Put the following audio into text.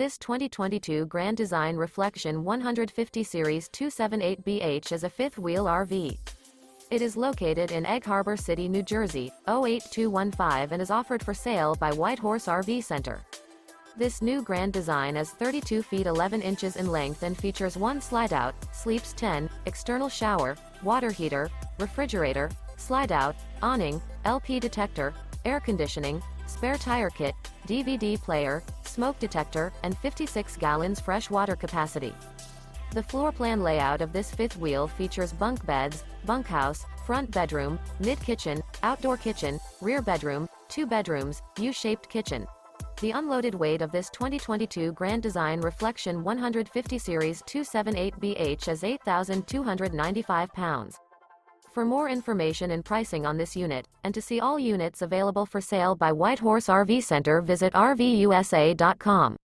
This 2022 Grand Design Reflection 150 Series 278BH is a fifth-wheel RV. It is located in Egg Harbor City, New Jersey, 08215 and is offered for sale by Whitehorse RV Center. This new Grand Design is 32 feet 11 inches in length and features one slide-out, sleeps 10, external shower, water heater, refrigerator, slide-out, awning, LP detector, air conditioning, spare tire kit, DVD player, smoke detector, and 56 gallons fresh water capacity. The floor plan layout of this fifth wheel features bunk beds, bunkhouse, front bedroom, mid-kitchen, outdoor kitchen, rear bedroom, 2 bedrooms, U-shaped kitchen. The unloaded weight of this 2022 Grand Design Reflection 150 Series 278BH is 8,295 pounds. For more information and pricing on this unit, and to see all units available for sale by Whitehorse RV Center, visit RVUSA.com.